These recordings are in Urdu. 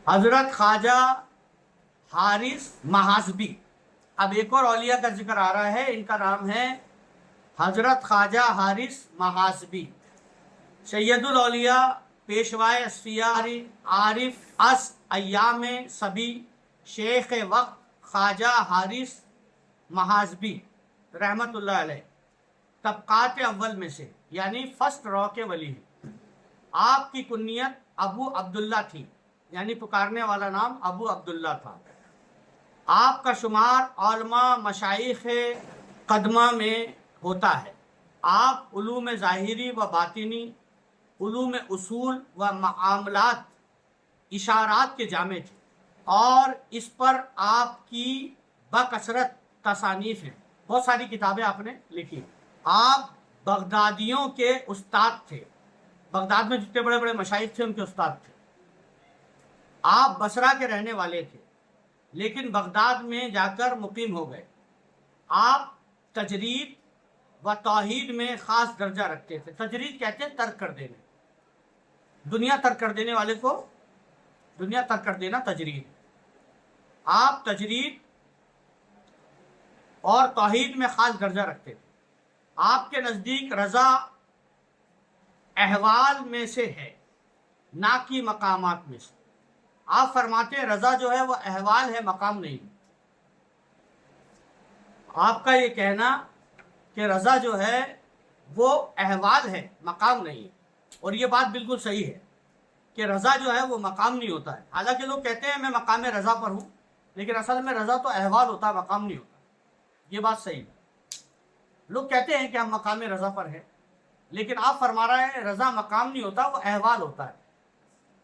حضرت خواجہ حارث محاسبی. اب ایک اور اولیاء کا ذکر آ رہا ہے، ان کا نام ہے حضرت خواجہ حارث محاسبی. سید الاولیاء، پیشوائے اصفیاء، عارف اس ایام سبی، شیخ وقت خواجہ حارث محاسبی رحمت اللہ علیہ، طبقات اول میں سے یعنی فرسٹ رو کے ولی ہیں. آپ کی کنیت ابو عبداللہ تھی، یعنی پکارنے والا نام ابو عبداللہ تھا. آپ کا شمار علماء مشائخ قدمہ میں ہوتا ہے. آپ علوم ظاہری و باطنی، علوم اصول و معاملات، اشارات کے جامع تھے، اور اس پر آپ کی بکثرت تصانیف ہیں، بہت ساری کتابیں آپ نے لکھی. آپ بغدادیوں کے استاد تھے، بغداد میں جتنے بڑے بڑے مشائخ تھے ان کے استاد تھے. آپ بصرہ کے رہنے والے تھے لیکن بغداد میں جا کر مقیم ہو گئے. آپ تجرید و توحید میں خاص درجہ رکھتے تھے. تجرید کہتے ہیں ترک کر دینے، دنیا ترک کر دینے والے کو دنیا ترک کر دینا تجرید. آپ تجرید اور توحید میں خاص درجہ رکھتے تھے. آپ کے نزدیک رضا احوال میں سے ہے، نہ کہ مقامات میں سے. آپ فرماتے ہیں رضا جو ہے وہ احوال ہے، مقام نہیں. آپ کا یہ کہنا کہ رضا جو ہے وہ احوال ہے، مقام نہیں، اور یہ بات بالکل صحیح ہے کہ رضا جو ہے وہ مقام نہیں ہوتا ہے. حالانکہ لوگ کہتے ہیں میں مقام رضا پر ہوں، لیکن اصل میں رضا تو احوال ہوتا ہے، مقام نہیں ہوتا. یہ بات صحیح ہے. لوگ کہتے ہیں کہ ہم مقام رضا پر ہیں، لیکن آپ فرما رہے ہیں رضا مقام نہیں ہوتا، وہ احوال ہوتا ہے.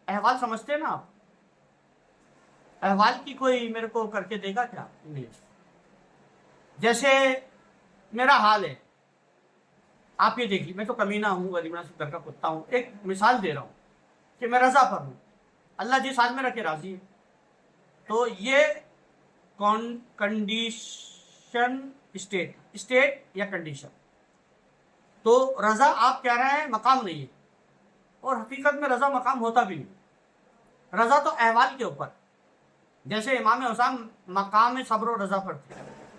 احوال سمجھتے ہیں نا آپ؟ احوال کی کوئی میرے کو کر کے دے گا کیا انگلش؟ جیسے میرا حال ہے، آپ یہ دیکھیے، میں تو کمینہ ہوں، غریبانہ سے گھر کا کتا ہوں. ایک مثال دے رہا ہوں کہ میں رضا پر ہوں، اللہ جس حال میں رکھے راضی ہے. تو یہ کنڈیشن اسٹیٹ یا کنڈیشن. تو رضا آپ کہہ رہے ہیں مقام نہیں ہے، اور حقیقت میں رضا مقام ہوتا بھی نہیں. رضا تو احوال کے اوپر، جیسے امام حسین مقام صبر و رضا پر تھے،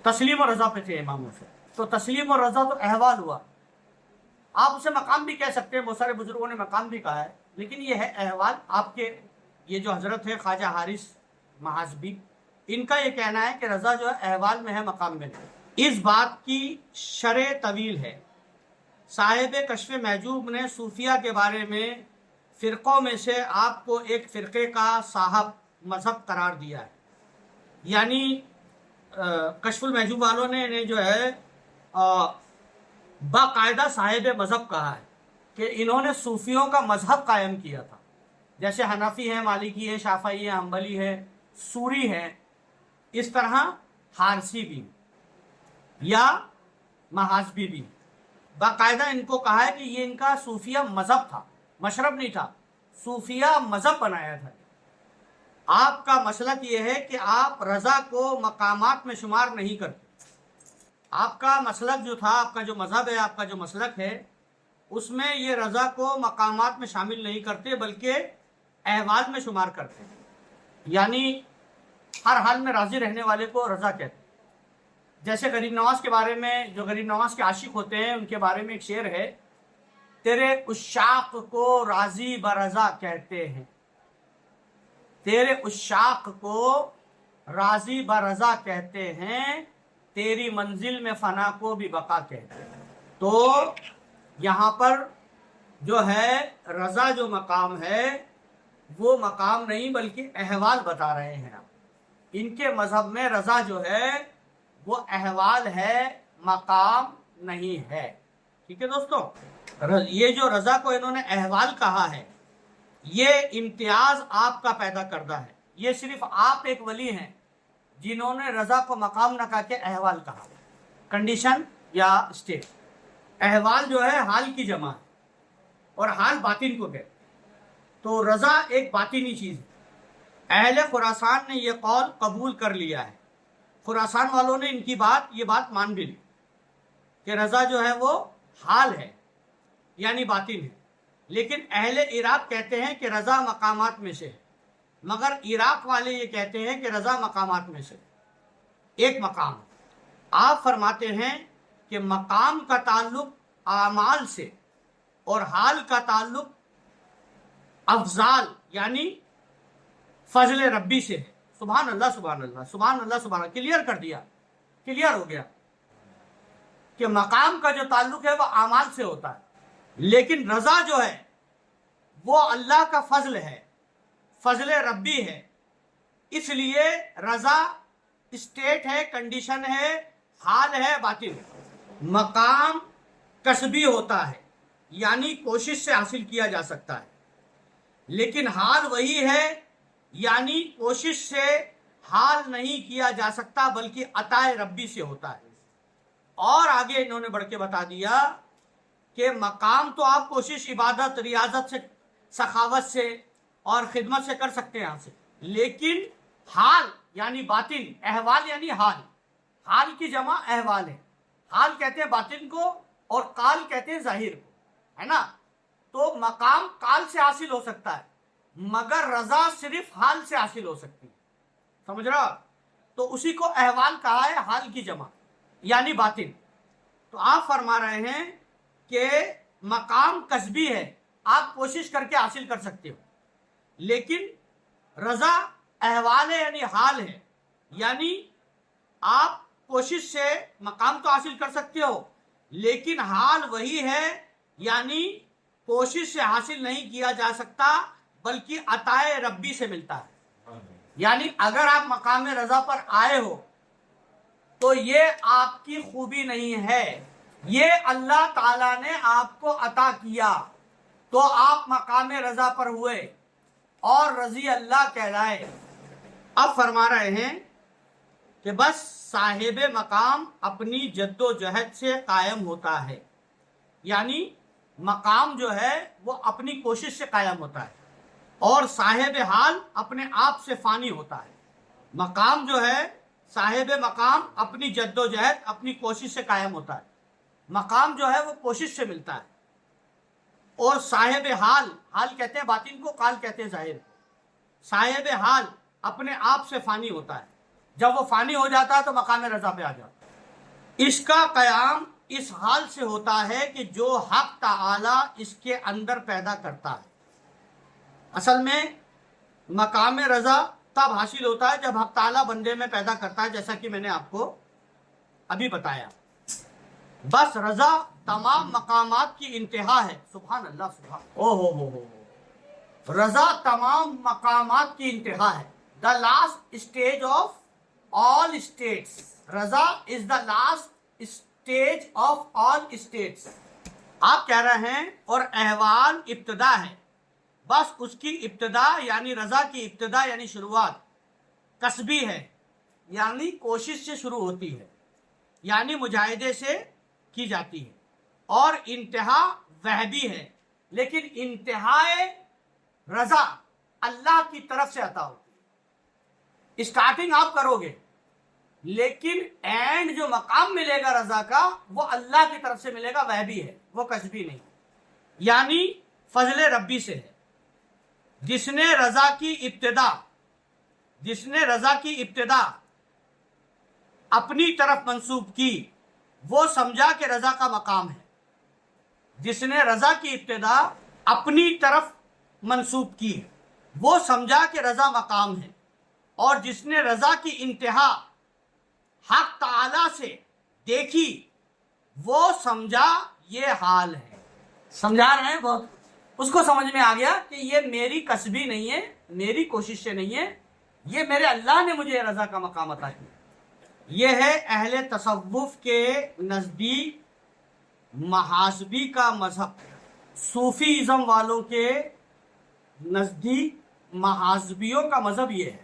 تسلیم و رضا پہ تھے امام حسین. تو تسلیم و رضا تو احوال ہوا. آپ اسے مقام بھی کہہ سکتے ہیں، بہت سارے بزرگوں نے مقام بھی کہا ہے، لیکن یہ ہے احوال. آپ کے یہ جو حضرت ہے خواجہ حارث محاسبی، ان کا یہ کہنا ہے کہ رضا جو ہے احوال میں ہے، مقام میں نہیں. اس بات کی شرح طویل ہے. صاحب کشف محجوب نے صوفیہ کے بارے میں فرقوں میں سے آپ کو ایک فرقے کا صاحب مذہب قرار دیا ہے. یعنی کشف المحجوب والوں نے انہیں جو ہے باقاعدہ صاحب مذہب کہا ہے کہ انہوں نے صوفیوں کا مذہب قائم کیا تھا. جیسے حنفی ہیں، مالکی ہیں، شافعی ہیں، حنبلی ہیں، سوری ہیں، اس طرح حارثی بھی یا محاسبی بھی. باقاعدہ ان کو کہا ہے کہ یہ ان کا صوفیہ مذہب تھا، مشرب نہیں تھا، صوفیہ مذہب بنایا تھا. آپ کا مسلک یہ ہے کہ آپ رضا کو مقامات میں شمار نہیں کرتے. آپ کا مسلک جو تھا، آپ کا جو مذہب ہے، آپ کا جو مسلک ہے، اس میں یہ رضا کو مقامات میں شامل نہیں کرتے بلکہ احوال میں شمار کرتے ہیں. یعنی ہر حال میں راضی رہنے والے کو رضا کہتے ہیں. جیسے غریب نواز کے بارے میں، جو غریب نواز کے عاشق ہوتے ہیں، ان کے بارے میں ایک شعر ہے، تیرے عشاق کو راضی برضا کہتے ہیں. تیرے عشاق کو راضی برضا کہتے ہیں، تیری منزل میں فنا کو بھی بقا کہتے ہیں. تو یہاں پر جو ہے رضا جو مقام ہے وہ مقام نہیں بلکہ احوال بتا رہے ہیں. ان کے مذہب میں رضا جو ہے وہ احوال ہے، مقام نہیں ہے. ٹھیک ہے دوستو، یہ جو رضا کو انہوں نے احوال کہا ہے، یہ امتیاز آپ کا پیدا کردہ ہے. یہ صرف آپ ایک ولی ہیں جنہوں نے رضا کو مقام نہ کہا کہ احوال کہا، کنڈیشن یا اسٹیٹ. احوال جو ہے حال کی جمع ہے، اور حال باطن کو کہتے. تو رضا ایک باطنی چیز ہے. اہل خراسان نے یہ قول قبول کر لیا ہے. خراسان والوں نے ان کی یہ بات مان بھی لی کہ رضا جو ہے وہ حال ہے، یعنی باطن ہے. لیکن اہل عراق کہتے ہیں کہ رضا مقامات میں سے ہے. مگر عراق والے یہ کہتے ہیں کہ رضا مقامات میں سے ایک مقام. آپ فرماتے ہیں کہ مقام کا تعلق اعمال سے اور حال کا تعلق افضال یعنی فضل ربی سے ہے. سبحان اللہ سبحان اللہ سبحان اللہ سبحان اللہ. کلیئر کر دیا, کلیئر ہو گیا کہ مقام کا جو تعلق ہے وہ اعمال سے ہوتا ہے, لیکن رضا جو ہے وہ اللہ کا فضل ہے, فضل ربی ہے. اس لیے رضا اسٹیٹ ہے, کنڈیشن ہے, حال ہے, باطن ہے. مقام کسبی ہوتا ہے یعنی کوشش سے حاصل کیا جا سکتا ہے, لیکن حال وہی ہے یعنی کوشش سے حال نہیں کیا جا سکتا بلکہ عطا ربی سے ہوتا ہے. اور آگے انہوں نے بڑھ کے بتا دیا کہ مقام تو آپ کوشش, عبادت, ریاضت سے, سخاوت سے اور خدمت سے کر سکتے ہیں حاصل, لیکن حال یعنی باطن, احوال یعنی حال, حال کی جمع احوال ہے. حال کہتے ہیں باطن کو اور قال کہتے ہیں ظاہر کو, ہے نا. تو مقام قال سے حاصل ہو سکتا ہے مگر رضا صرف حال سے حاصل ہو سکتی ہے, سمجھ رہا. تو اسی کو احوال کہا ہے, حال کی جمع یعنی باطن. تو آپ فرما رہے ہیں کہ مقام کسبی ہے, آپ کوشش کر کے حاصل کر سکتے ہو, لیکن رضا احوال ہے یعنی حال ہے, یعنی آپ کوشش سے مقام تو حاصل کر سکتے ہو لیکن حال وہی ہے یعنی کوشش سے حاصل نہیں کیا جا سکتا بلکہ عطا ربی سے ملتا ہے. یعنی اگر آپ مقام رضا پر آئے ہو تو یہ آپ کی خوبی نہیں ہے, یہ اللہ تعالیٰ نے آپ کو عطا کیا تو آپ مقام رضا پر ہوئے اور رضی اللہ کہلائے. اب فرما رہے ہیں کہ بس صاحب مقام اپنی جد و جہد سے قائم ہوتا ہے, یعنی مقام جو ہے وہ اپنی کوشش سے قائم ہوتا ہے, اور صاحب حال اپنے آپ سے فانی ہوتا ہے. مقام جو ہے, صاحب مقام اپنی جد و جہد اپنی کوشش سے قائم ہوتا ہے, مقام جو ہے وہ کوشش سے ملتا ہے. اور صاحب حال, حال کہتے ہیں باطن کو, قال کہتے ہیں ظاہر کو. صاحب حال اپنے آپ سے فانی ہوتا ہے, جب وہ فانی ہو جاتا ہے تو مقام رضا پہ آ جاتا ہے. اس کا قیام اس حال سے ہوتا ہے کہ جو حق تعالی اس کے اندر پیدا کرتا ہے. اصل میں مقام رضا تب حاصل ہوتا ہے جب حق تعالی بندے میں پیدا کرتا ہے, جیسا کہ میں نے آپ کو ابھی بتایا. بس رضا تمام مقامات کی انتہا ہے. سبحان اللہ سبحان, او رضا تمام مقامات کی انتہا ہے. The last stage of all states. Raza is the last stage of all states. آپ کہہ رہے ہیں اور احوال ابتدا ہے, بس اس کی ابتدا یعنی رضا کی ابتدا یعنی شروعات کسبی ہے یعنی کوشش سے شروع ہوتی ہے, یعنی مجاہدے سے کی جاتی ہے, اور انتہا وہبی ہے, لیکن انتہائے رضا اللہ کی طرف سے عطا ہوتی ہے. اسٹارٹنگ آپ کرو گے لیکن اینڈ جو مقام ملے گا رضا کا وہ اللہ کی طرف سے ملے گا, وہبی ہے, وہ کسبی نہیں, یعنی فضل ربی سے ہے. جس نے رضا کی ابتدا اپنی طرف منسوب کی وہ سمجھا کہ رضا کا مقام ہے. جس نے رضا کی ابتدا اپنی طرف منسوب کی وہ سمجھا کہ رضا مقام ہے, اور جس نے رضا کی انتہا حق تعالی سے دیکھی وہ سمجھا یہ حال ہے. سمجھا رہے ہیں بہت, اس کو سمجھ میں آ گیا کہ یہ میری کسبی نہیں ہے, میری کوشش سے نہیں ہے, یہ میرے اللہ نے مجھے رضا کا مقام عطا کیا. یہ ہے اہل تصوف کے نزدیک محاسبی کا مذہب. صوفی ازم والوں کے نزدیک محاسبیوں کا مذہب یہ ہے.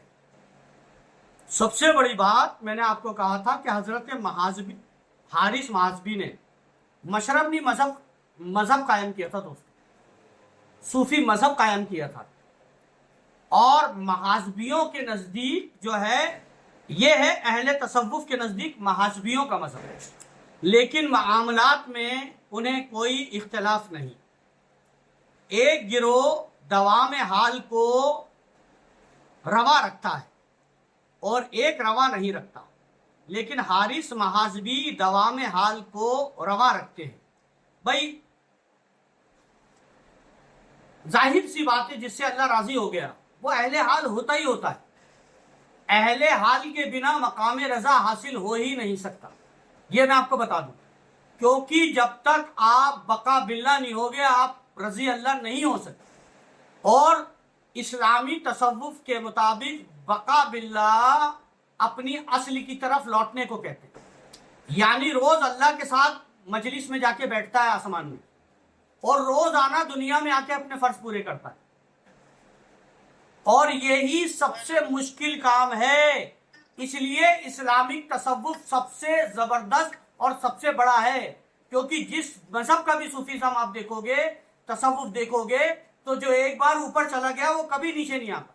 سب سے بڑی بات میں نے آپ کو کہا تھا کہ حضرت محاسبی حارث محاسبی نے مشربی مذہب قائم کیا تھا دوستو, صوفی مذہب قائم کیا تھا, اور محاسبیوں کے نزدیک جو ہے یہ ہے اہل تصوف کے نزدیک محاسبیوں کا مذہب ہے, لیکن معاملات میں انہیں کوئی اختلاف نہیں. ایک گروہ دوام حال کو روا رکھتا ہے اور ایک روا نہیں رکھتا، لیکن حارث محاذبی دوام حال کو روا رکھتے ہیں۔ بھائی ظاہر سی بات ہے، جس سے اللہ راضی ہو گیا وہ اہل حال ہوتا ہی ہوتا ہے، اہل حال کے بنا مقام رضا حاصل ہو ہی نہیں سکتا، یہ میں آپ کو بتا دوں، کیونکہ جب تک آپ بقا باللہ نہیں ہوگے آپ رضی اللہ نہیں ہو سکتے۔ اور اسلامی تصوف کے مطابق بقا باللہ اپنی اصل کی طرف لوٹنے کو کہتے ہیں، یعنی روز اللہ کے ساتھ مجلس میں جا کے بیٹھتا ہے آسمان میں، اور روز آنا دنیا میں آ کے اپنے فرض پورے کرتا ہے، اور یہی سب سے مشکل کام ہے۔ اس لیے اسلامک تصوف سب سے زبردست اور سب سے بڑا ہے، کیونکہ جس مذہب کا بھی صوفیزم آپ دیکھو گے، تصوف دیکھو گے، تو جو ایک بار اوپر چلا گیا وہ کبھی نیچے نہیں آتا۔